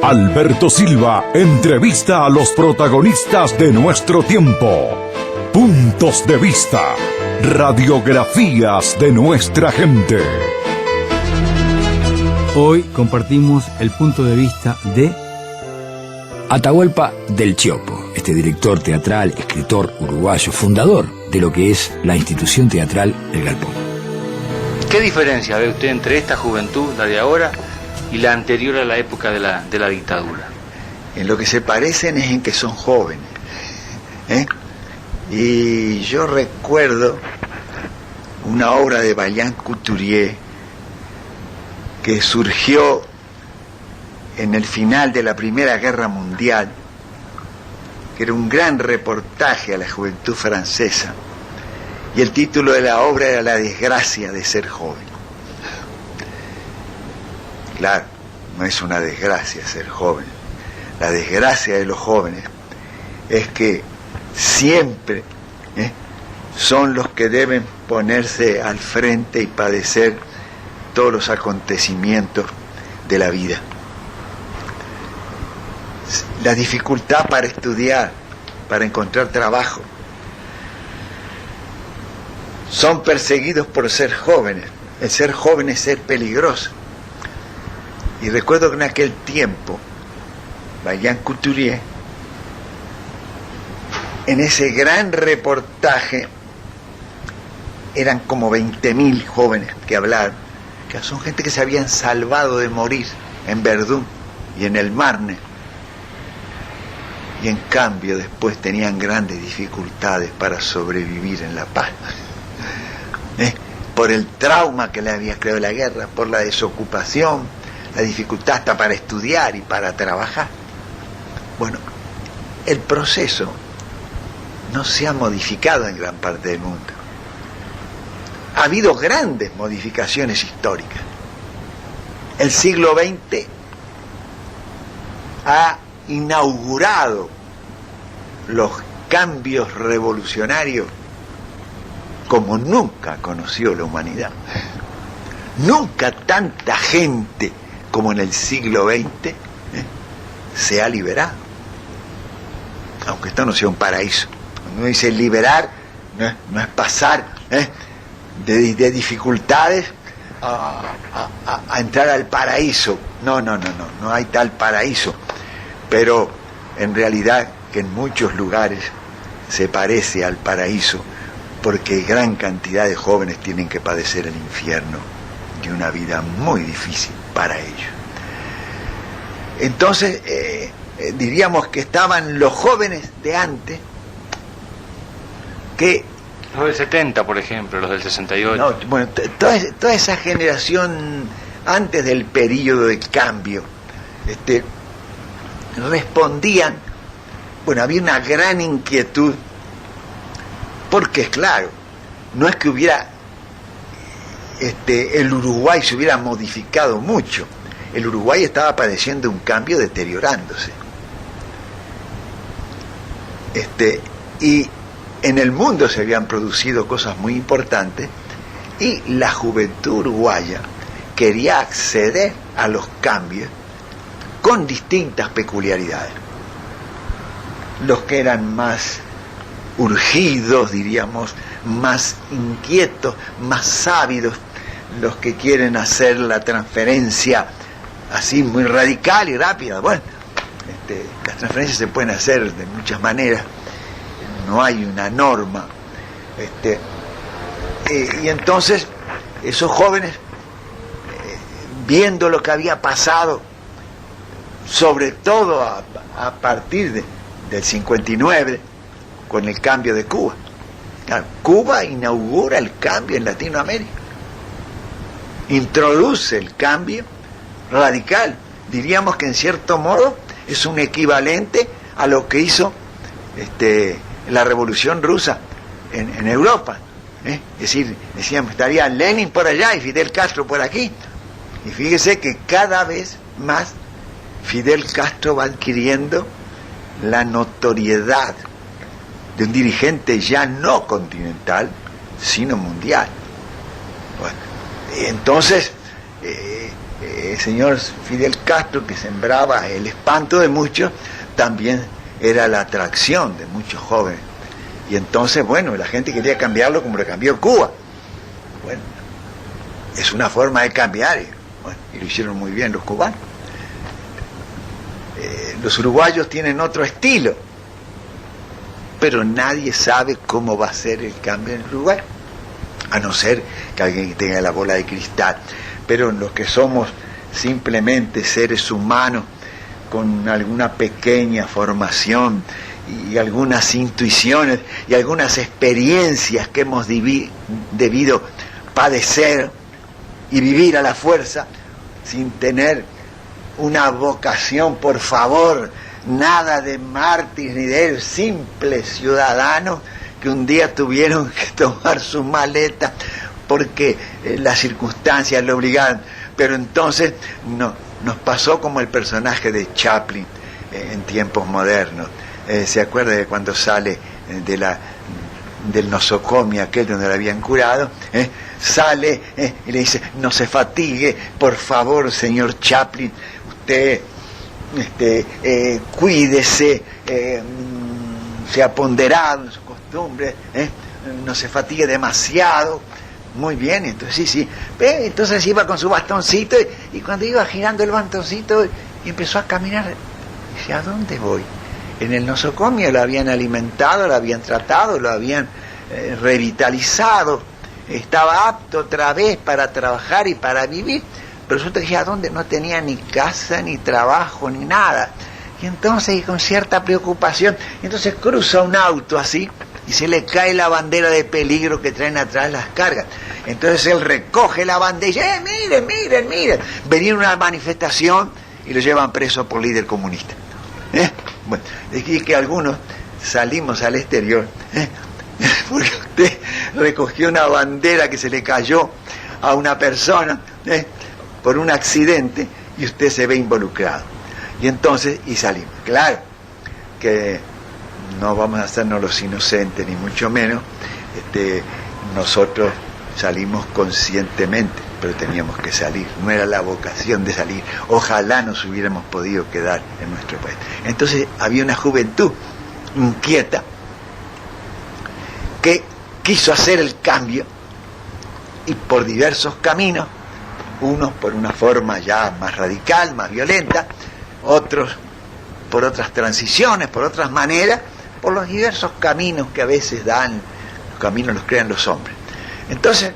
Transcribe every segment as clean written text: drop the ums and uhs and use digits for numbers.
Alberto Silva entrevista a los protagonistas de nuestro tiempo. Puntos de vista. Radiografías de nuestra gente. Hoy compartimos el punto de vista de Atahualpa del Chopo, este director teatral, escritor uruguayo, fundador de lo que es la institución teatral El Galpón. ¿Qué diferencia ve usted entre esta juventud, la de ahora, y la anterior a la época de la dictadura? En lo que se parecen es en que son jóvenes, Y yo recuerdo una obra de Vaillant Couturier que surgió en el final de la Primera Guerra Mundial, que era un gran reportaje a la juventud francesa, y el título de la obra era La desgracia de ser joven. Claro, no es una desgracia ser joven. La desgracia de los jóvenes es que siempre son los que deben ponerse al frente y padecer todos los acontecimientos de la vida. La dificultad para estudiar, para encontrar trabajo. Son perseguidos por ser jóvenes. El ser joven es ser peligroso. Y recuerdo que en aquel tiempo, Vaillant Couturier, en ese gran reportaje, eran como 20.000 jóvenes que hablaron, que son gente que se habían salvado de morir en Verdún y en el Marne, y en cambio después tenían grandes dificultades para sobrevivir en La Paz, por el trauma que le había creado la guerra, por la desocupación, la dificultad hasta para estudiar y para trabajar. Bueno, el proceso no se ha modificado en gran parte del mundo. Ha habido grandes modificaciones históricas. El siglo XX ha inaugurado los cambios revolucionarios como nunca conoció la humanidad. Nunca tanta gente como en el siglo XX se ha liberado. Aunque esto no sea un paraíso. Cuando uno dice liberar, no es pasar de dificultades a entrar al paraíso. No hay tal paraíso. Pero en realidad que en muchos lugares se parece al paraíso, porque gran cantidad de jóvenes tienen que padecer el infierno de una vida muy difícil para ellos. Entonces, diríamos que estaban los jóvenes de antes, que... Los del 70, por ejemplo, los del 68. No, bueno, toda esa generación antes del período de cambio, respondían, bueno, había una gran inquietud, porque claro, no es que hubiera, el Uruguay se hubiera modificado mucho. El Uruguay estaba padeciendo un cambio deteriorándose. Y en el mundo se habían producido cosas muy importantes y la juventud uruguaya quería acceder a los cambios con distintas peculiaridades. Los que eran más urgidos, diríamos, más inquietos, más ávidos, los que quieren hacer la transferencia así muy radical y rápida. Bueno, las transferencias se pueden hacer de muchas maneras, no hay una norma. Y entonces esos jóvenes, viendo lo que había pasado, sobre todo a partir del 59, con el cambio de Cuba. Claro, Cuba inaugura el cambio en Latinoamérica, introduce el cambio radical. Diríamos que en cierto modo es un equivalente a lo que hizo la Revolución Rusa en Europa. Es decir, decíamos, estaría Lenin por allá y Fidel Castro por aquí. Y fíjese que cada vez más Fidel Castro va adquiriendo la notoriedad de un dirigente ya no continental, sino mundial. Bueno, entonces el señor Fidel Castro, que sembraba el espanto de muchos, también era la atracción de muchos jóvenes. Y entonces, bueno, la gente quería cambiarlo como lo cambió Cuba. Bueno, es una forma de cambiar, y lo hicieron muy bien los cubanos. Los uruguayos tienen otro estilo, pero nadie sabe cómo va a ser el cambio en Uruguay, a no ser que alguien tenga la bola de cristal. Pero los que somos simplemente seres humanos con alguna pequeña formación y algunas intuiciones y algunas experiencias que hemos debido padecer y vivir a la fuerza, sin tener una vocación, por favor, nada de mártir ni de simples ciudadanos que un día tuvieron que tomar sus maletas porque las circunstancias lo obligaron. Pero entonces nos pasó como el personaje de Chaplin en tiempos modernos. ¿Se acuerda de cuando sale del nosocomio aquel donde lo habían curado? Sale y le dice: no se fatigue, por favor, señor Chaplin, usted cuídese, sea ponderado en sus costumbres, no se fatigue demasiado. Muy bien, entonces sí. Entonces iba con su bastoncito y cuando iba girando el bastoncito y empezó a caminar, dice: ¿a dónde voy? En el nosocomio lo habían alimentado, lo habían tratado, lo habían revitalizado, estaba apto otra vez para trabajar y para vivir, pero resulta que ¿a dónde? No tenía ni casa, ni trabajo, ni nada. Y entonces, y con cierta preocupación, entonces cruza un auto así y se le cae la bandera de peligro que traen atrás las cargas. Entonces él recoge la bandera y dice: miren, venía una manifestación y lo llevan preso por líder comunista. Bueno, es que algunos salimos al exterior, porque usted recogió una bandera que se le cayó a una persona por un accidente y usted se ve involucrado. Y entonces, y salimos. Claro que no vamos a hacernos los inocentes, ni mucho menos. Nosotros salimos conscientemente, pero teníamos que salir. No era la vocación de salir. Ojalá nos hubiéramos podido quedar en nuestro país. Entonces había una juventud inquieta que quiso hacer el cambio, y por diversos caminos, unos por una forma ya más radical, más violenta, otros por otras transiciones, por otras maneras, por los diversos caminos que a veces dan, los caminos los crean los hombres. Entonces,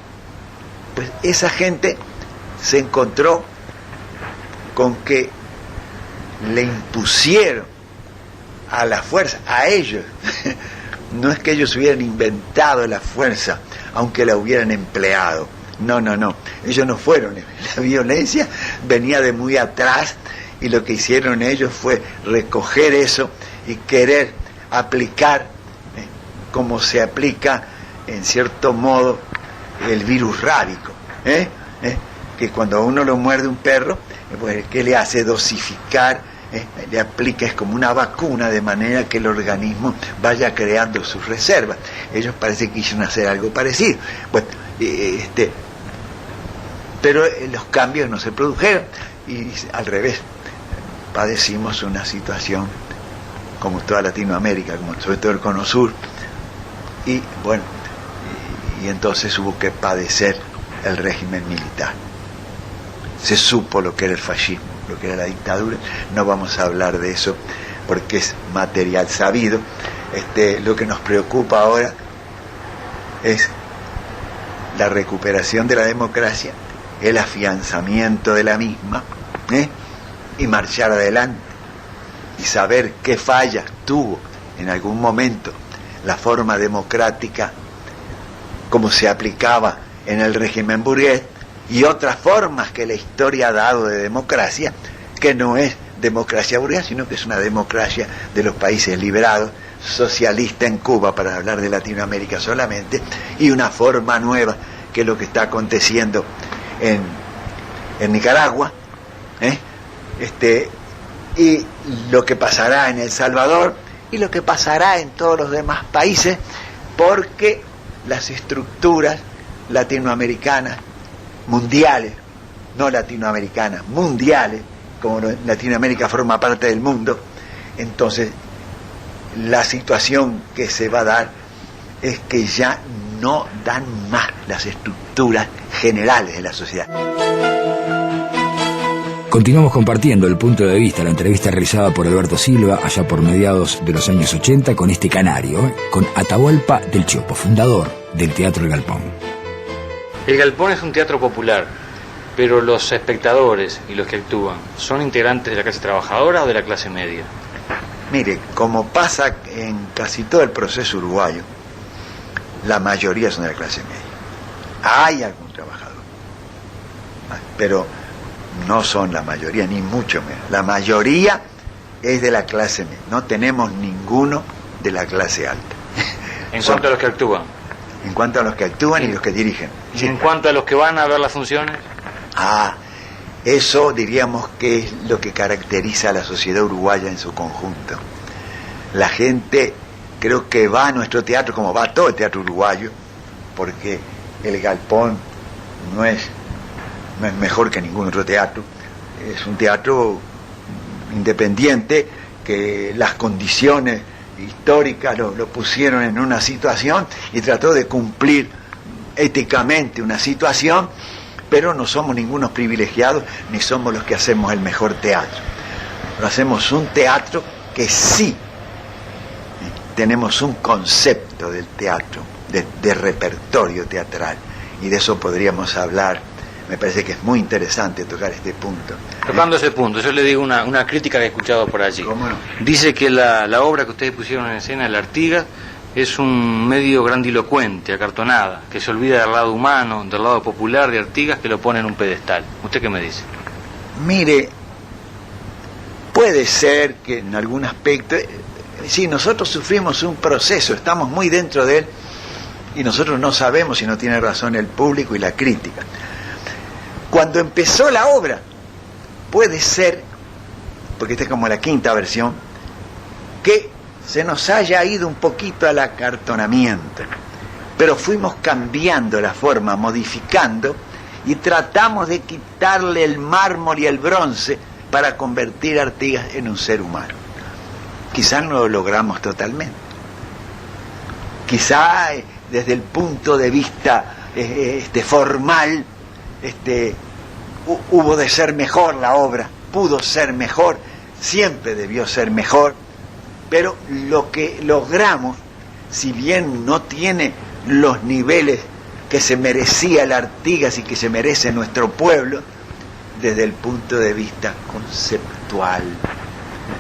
pues esa gente se encontró con que le impusieron a la fuerza, a ellos. No es que ellos hubieran inventado la fuerza, aunque la hubieran empleado. No. Ellos no fueron. La violencia venía de muy atrás y lo que hicieron ellos fue recoger eso y querer aplicar como se aplica, en cierto modo, el virus rábico. Que cuando a uno lo muerde un perro, pues, ¿qué le hace? Dosificar, le aplica, es como una vacuna, de manera que el organismo vaya creando sus reservas. Ellos parece que quisieron hacer algo parecido. Bueno, pero los cambios no se produjeron, y al revés, padecimos una situación como toda Latinoamérica, como sobre todo el Cono Sur, y bueno, y entonces hubo que padecer el régimen militar. Se supo lo que era el fascismo, lo que era la dictadura. No vamos a hablar de eso porque es material sabido. Lo que nos preocupa ahora es la recuperación de la democracia, el afianzamiento de la misma, y marchar adelante y saber qué fallas tuvo en algún momento la forma democrática como se aplicaba en el régimen burgués, y otras formas que la historia ha dado de democracia, que no es democracia burguesa, sino que es una democracia de los países liberados, socialista en Cuba, para hablar de Latinoamérica solamente, y una forma nueva, que es lo que está aconteciendo en Nicaragua, y lo que pasará en El Salvador, y lo que pasará en todos los demás países, porque las estructuras latinoamericanas, mundiales, no latinoamericanas, mundiales, como Latinoamérica forma parte del mundo, entonces la situación que se va a dar es que ya no dan más las estructuras generales de la sociedad. Continuamos compartiendo el punto de vista, la entrevista realizada por Alberto Silva allá por mediados de los años 80 con este canario, con Atahualpa del Chiopo, fundador del Teatro El Galpón. El Galpón es un teatro popular, pero los espectadores y los que actúan, ¿son integrantes de la clase trabajadora o de la clase media? Mire, como pasa en casi todo el proceso uruguayo, la mayoría son de la clase media. Hay algún trabajador, pero no son la mayoría, ni mucho menos. La mayoría es de la clase media. No tenemos ninguno de la clase alta. En cuanto a los que actúan. En cuanto a los que actúan y los que dirigen. ¿Y en cuanto a los que van a ver las funciones? Eso diríamos que es lo que caracteriza a la sociedad uruguaya en su conjunto. La gente creo que va a nuestro teatro como va a todo el teatro uruguayo, porque el Galpón no es mejor que ningún otro teatro. Es un teatro independiente que las condiciones históricas lo pusieron en una situación y trató de cumplir éticamente una situación, pero no somos ningunos privilegiados ni somos los que hacemos el mejor teatro. Hacemos un teatro que sí tenemos un concepto del teatro, de repertorio teatral, y de eso podríamos hablar. Me parece que es muy interesante tocar este punto. Tocando ese punto, yo le digo una crítica que he escuchado por allí. ¿Cómo no? Dice que la obra que ustedes pusieron en escena, El Artigas, es un medio grandilocuente, acartonada, que se olvida del lado humano, del lado popular de Artigas, que lo pone en un pedestal. ¿Usted qué me dice? Mire, puede ser que en algún aspecto, sí, nosotros sufrimos un proceso, estamos muy dentro de él, y nosotros no sabemos si no tiene razón el público y la crítica. Cuando empezó la obra, puede ser, porque esta es como la quinta versión, que se nos haya ido un poquito al acartonamiento, pero fuimos cambiando la forma, modificando, y tratamos de quitarle el mármol y el bronce para convertir a Artigas en un ser humano. Quizás no lo logramos totalmente. Quizá desde el punto de vista formal, hubo de ser mejor la obra, pudo ser mejor, siempre debió ser mejor, pero lo que logramos, si bien no tiene los niveles que se merecía el Artigas y que se merece nuestro pueblo, desde el punto de vista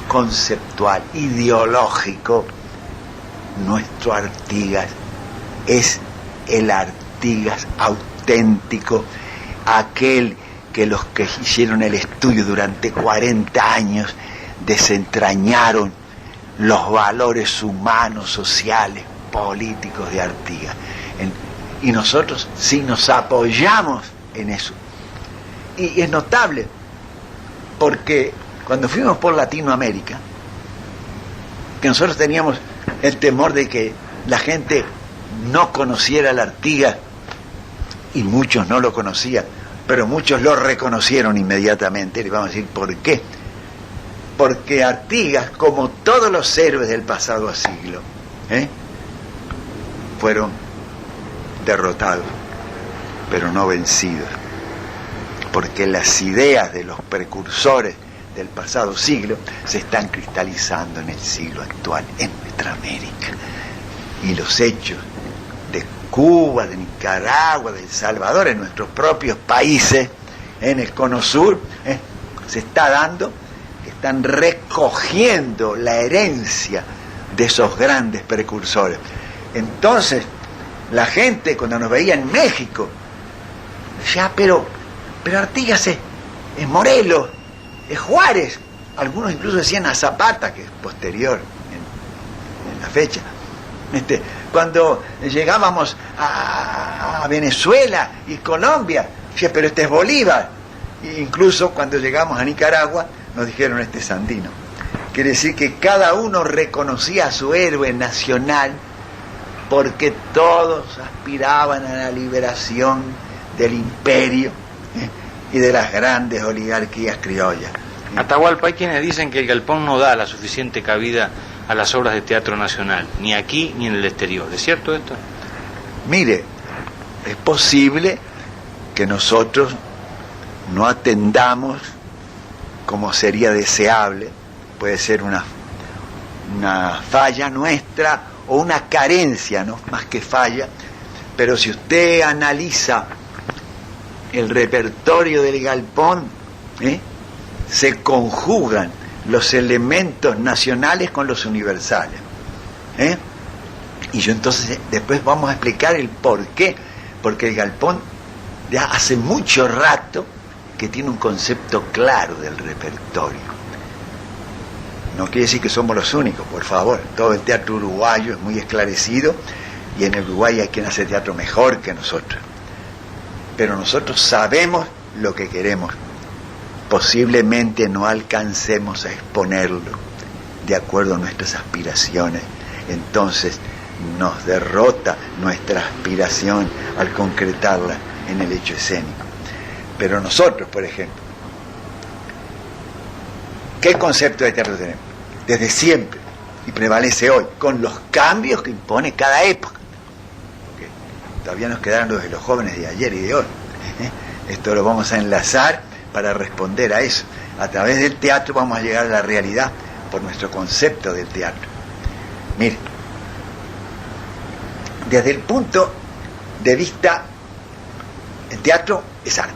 conceptual, ideológico, nuestro Artigas es el Artigas auténtico, aquel que los que hicieron el estudio durante 40 años desentrañaron los valores humanos, sociales, políticos de Artigas. Y nosotros sí nos apoyamos en eso. Y es notable, porque cuando fuimos por Latinoamérica, que nosotros teníamos el temor de que la gente no conociera al Artigas, y muchos no lo conocían, pero muchos lo reconocieron inmediatamente. Le vamos a decir por qué. Porque Artigas, como todos los héroes del pasado siglo, fueron derrotados, pero no vencidos. Porque las ideas de los precursores del pasado siglo se están cristalizando en el siglo actual, en nuestra América. Y los hechos de Cuba, de Nicaragua, de El Salvador, en nuestros propios países, en el Cono Sur, se está dando, están recogiendo la herencia de esos grandes precursores. Entonces, la gente cuando nos veía en México, decía, pero Artigas es Morelos, es Juárez. Algunos incluso decían a Zapata, que es posterior en la fecha. Cuando llegábamos a Venezuela y Colombia, decía, pero este es Bolívar. E incluso cuando llegamos a Nicaragua, nos dijeron, este es Sandino. Quiere decir que cada uno reconocía a su héroe nacional, porque todos aspiraban a la liberación del imperio, y de las grandes oligarquías criollas. Atahualpa, hay quienes dicen que el galpón no da la suficiente cabida a las obras de teatro nacional, ni aquí ni en el exterior. ¿Es cierto esto? Mire, es posible que nosotros no atendamos como sería deseable, puede ser una falla nuestra o una carencia, ¿no? Más que falla, pero si usted analiza el repertorio del galpón, se conjugan los elementos nacionales con los universales. Y yo entonces después vamos a explicar el por qué, porque el galpón ya hace mucho rato que tiene un concepto claro del repertorio. No quiere decir que somos los únicos, por favor. Todo el teatro uruguayo es muy esclarecido y en el Uruguay hay quien hace teatro mejor que nosotros. Pero nosotros sabemos lo que queremos. Posiblemente no alcancemos a exponerlo de acuerdo a nuestras aspiraciones. Entonces nos derrota nuestra aspiración al concretarla en el hecho escénico. Pero nosotros, por ejemplo, ¿qué concepto de teatro tenemos? Desde siempre, y prevalece hoy, con los cambios que impone cada época. Porque todavía nos quedaron los de los jóvenes de ayer y de hoy. Esto lo vamos a enlazar para responder a eso. A través del teatro vamos a llegar a la realidad por nuestro concepto del teatro. Mire, desde el punto de vista, el teatro es arte.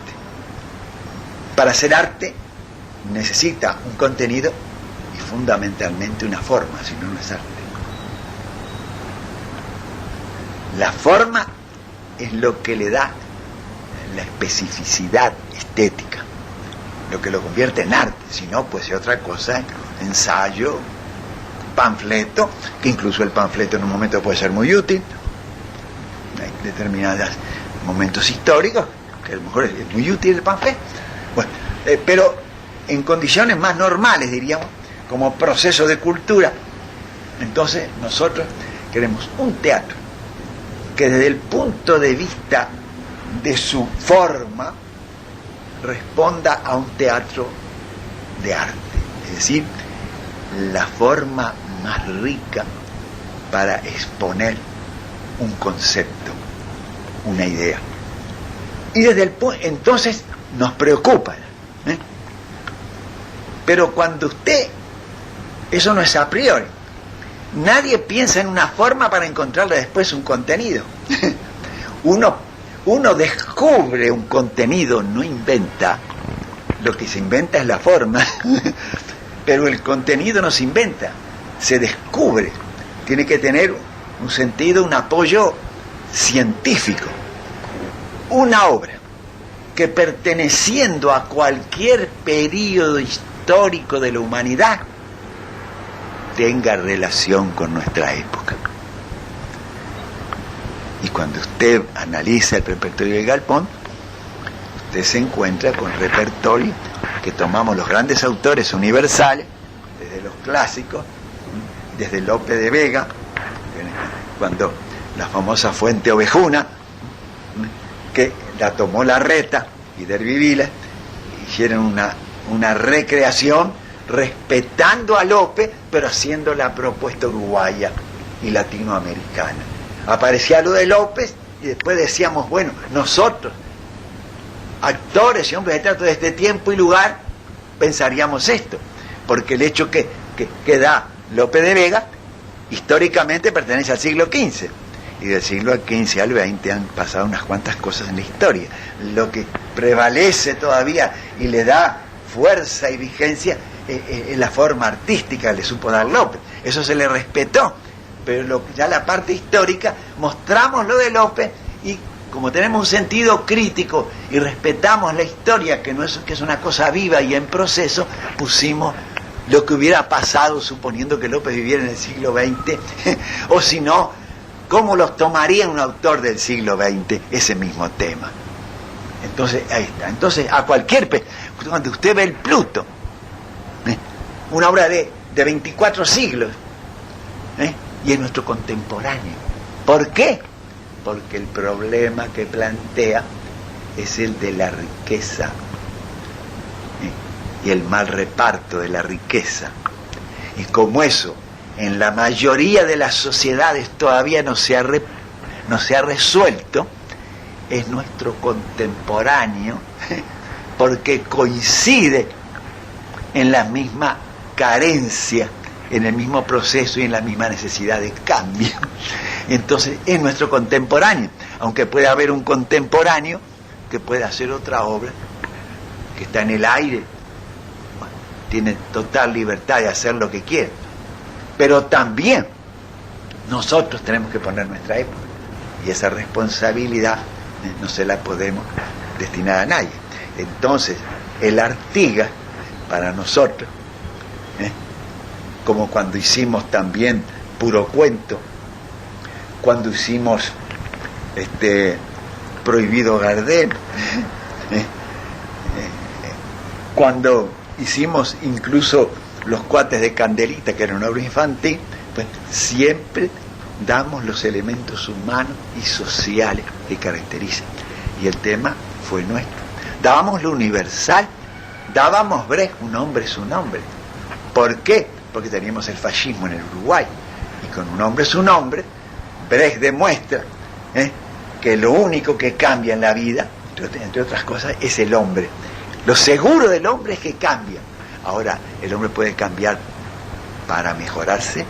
Para hacer arte necesita un contenido y fundamentalmente una forma, si no, no es arte. La forma es lo que le da la especificidad estética, lo que lo convierte en arte, si no, pues es otra cosa, ensayo, panfleto, que incluso el panfleto en un momento puede ser muy útil, hay determinados momentos históricos, que a lo mejor es muy útil el panfleto, bueno, pero en condiciones más normales, diríamos, como proceso de cultura. Entonces nosotros queremos un teatro que desde el punto de vista de su forma responda a un teatro de arte, es decir, la forma más rica para exponer un concepto, una idea. Y desde el entonces nos preocupa, pero cuando usted, eso no es a priori, nadie piensa en una forma para encontrarle después un contenido. Uno descubre un contenido, no inventa. Lo que se inventa es la forma, pero el contenido no se inventa, se descubre. Tiene que tener un sentido, un apoyo científico. Una obra que perteneciendo a cualquier periodo histórico de la humanidad tenga relación con nuestra época. Y cuando usted analiza el repertorio del galpón, usted se encuentra con repertorio que tomamos los grandes autores universales, desde los clásicos, desde Lope de Vega, cuando la famosa Fuente Ovejuna, que la tomó Larreta y Derby Vila, hicieron una recreación respetando a Lope, pero haciendo la propuesta uruguaya y latinoamericana. Aparecía lo de López y después decíamos, bueno, nosotros, actores y hombres de teatro de este tiempo y lugar, pensaríamos esto, porque el hecho que da Lope de Vega históricamente pertenece al siglo XV, y del siglo XV al XX han pasado unas cuantas cosas en la historia. Lo que prevalece todavía y le da fuerza y vigencia es la forma artística que le supo dar López. Eso se le respetó, pero ya la parte histórica, mostramos lo de López y como tenemos un sentido crítico y respetamos la historia, que es una cosa viva y en proceso, pusimos lo que hubiera pasado suponiendo que López viviera en el siglo XX, o si no, cómo los tomaría un autor del siglo XX ese mismo tema. Entonces, ahí está. Entonces, cuando usted ve el Pluto, una obra de 24 siglos, y es nuestro contemporáneo. ¿Por qué? Porque el problema que plantea es el de la riqueza y el mal reparto de la riqueza. Y como eso en la mayoría de las sociedades todavía no se ha resuelto, es nuestro contemporáneo, porque coincide en la misma carencia, en el mismo proceso y en la misma necesidad de cambio. Entonces es nuestro contemporáneo, aunque puede haber un contemporáneo que puede hacer otra obra, que está en el aire, bueno, tiene total libertad de hacer lo que quiere, pero también nosotros tenemos que poner nuestra época, y esa responsabilidad no se la podemos destinar a nadie. Entonces el Artigas para nosotros, como cuando hicimos también Puro Cuento, cuando hicimos Prohibido Gardel, cuando hicimos incluso Los Cuates de Candelita, que era una obra infantil, pues siempre damos los elementos humanos y sociales que caracterizan, y el tema fue nuestro. Dábamos lo universal, dábamos Brecht, un hombre es un hombre. ¿Por qué? Porque teníamos el fascismo en el Uruguay, y con un hombre es un hombre, Brecht demuestra que lo único que cambia en la vida, entre otras cosas, es el hombre. Lo seguro del hombre es que cambia. Ahora, el hombre puede cambiar para mejorarse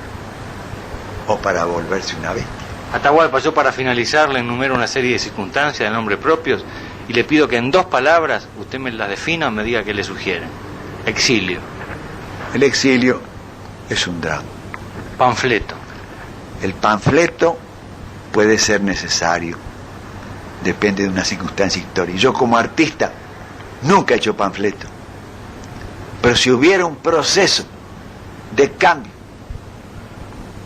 o para volverse una bestia. Atahualpa, yo para finalizar le enumero una serie de circunstancias de nombres propios y le pido que en 2 palabras usted me las defina o me diga qué le sugieren. Exilio. El exilio es un drama. Panfleto. El panfleto puede ser necesario, depende de una circunstancia histórica. Yo como artista nunca he hecho panfleto, pero si hubiera un proceso de cambio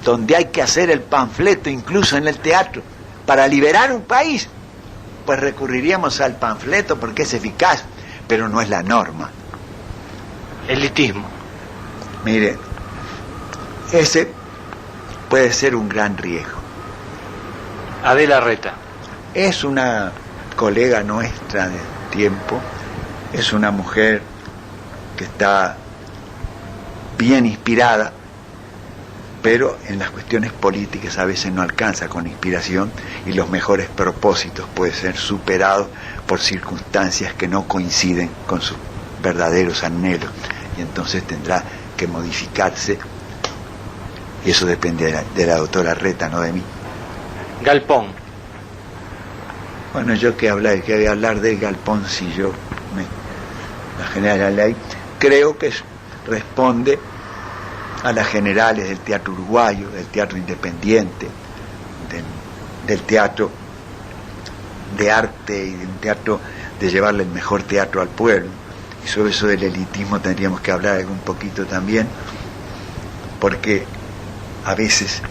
donde hay que hacer el panfleto incluso en el teatro para liberar un país, pues recurriríamos al panfleto porque es eficaz, pero no es la norma. Elitismo. Mire, ese puede ser un gran riesgo. Adela Reta. Es una colega nuestra de tiempo, es una mujer que está bien inspirada, pero en las cuestiones políticas a veces no alcanza con inspiración y los mejores propósitos pueden ser superados por circunstancias que no coinciden con sus verdaderos anhelos, y entonces tendrá que modificarse, y eso depende de la doctora Reta, no de mí. Galpón. Bueno, yo que voy a hablar de Galpón si yo la general ley, creo que responde a las generales del teatro uruguayo, del teatro independiente, del teatro de arte y de un teatro de llevarle el mejor teatro al pueblo. Y sobre eso del elitismo tendríamos que hablar un poquito también, porque a veces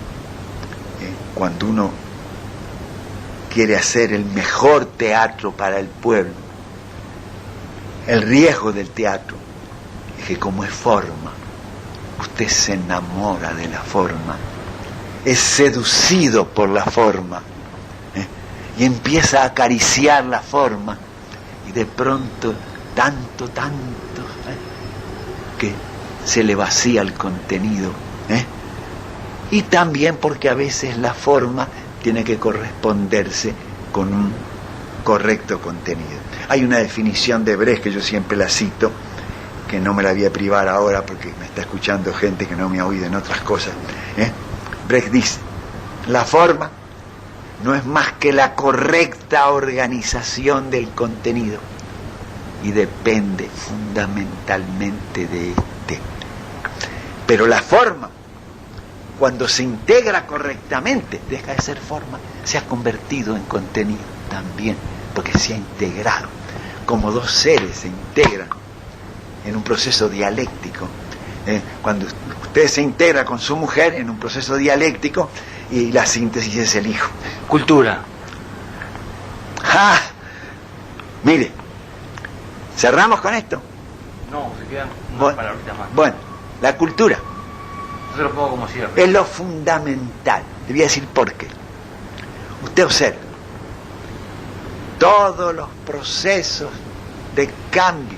cuando uno quiere hacer el mejor teatro para el pueblo, el riesgo del teatro es que como es forma, usted se enamora de la forma, es seducido por la forma, y empieza a acariciar la forma, y de pronto tanto, que se le vacía el contenido, y también porque a veces la forma tiene que corresponderse con un correcto contenido. Hay una definición de Brecht que yo siempre la cito, que no me la voy a privar ahora porque me está escuchando gente que no me ha oído en otras cosas. Brecht dice: la forma no es más que la correcta organización del contenido y depende fundamentalmente de este. Pero la forma, cuando se integra correctamente, deja de ser forma, se ha convertido en contenido también, porque se ha integrado. Como dos seres se integran en un proceso dialéctico. Cuando usted se integra con su mujer en un proceso dialéctico, y la síntesis es el hijo. Cultura. Mire, cerramos con esto. No, se quedan unas palabritas más. Bueno, la cultura Yo se lo pongo como cierre. es lo fundamental. Le voy a decir por qué. Usted observa todos los procesos de cambio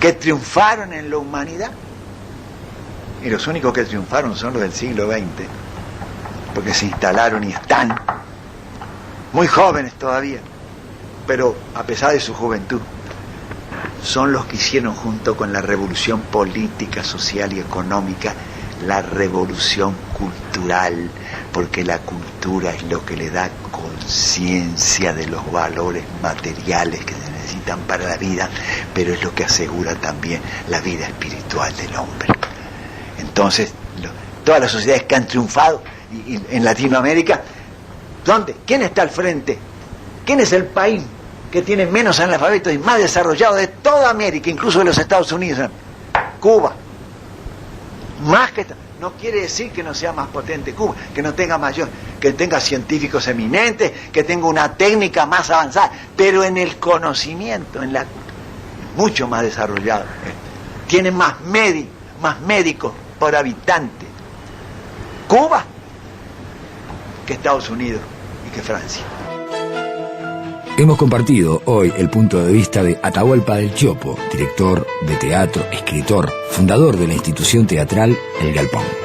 que triunfaron en la humanidad. Y los únicos que triunfaron son los del siglo XX, porque se instalaron y están muy jóvenes todavía, pero a pesar de su juventud, son los que hicieron, junto con la revolución política, social y económica, la revolución cultural, porque la cultura es lo que le da conciencia de los valores materiales que se necesitan para la vida, pero es lo que asegura también la vida espiritual del hombre. Entonces, todas las sociedades que han triunfado y en Latinoamérica, ¿dónde? ¿Quién está al frente? ¿Quién es el país que tiene menos analfabetos y más desarrollado de toda América, incluso de los Estados Unidos? Cuba. Más que no quiere decir que no sea más potente Cuba, que no tenga mayor, que tenga científicos eminentes, que tenga una técnica más avanzada, pero en el conocimiento, mucho más desarrollado. Tiene más médicos por habitante Cuba que Estados Unidos y que Francia. Hemos compartido hoy el punto de vista de Atahualpa del Chopo, director de teatro, escritor, fundador de la institución teatral El Galpón.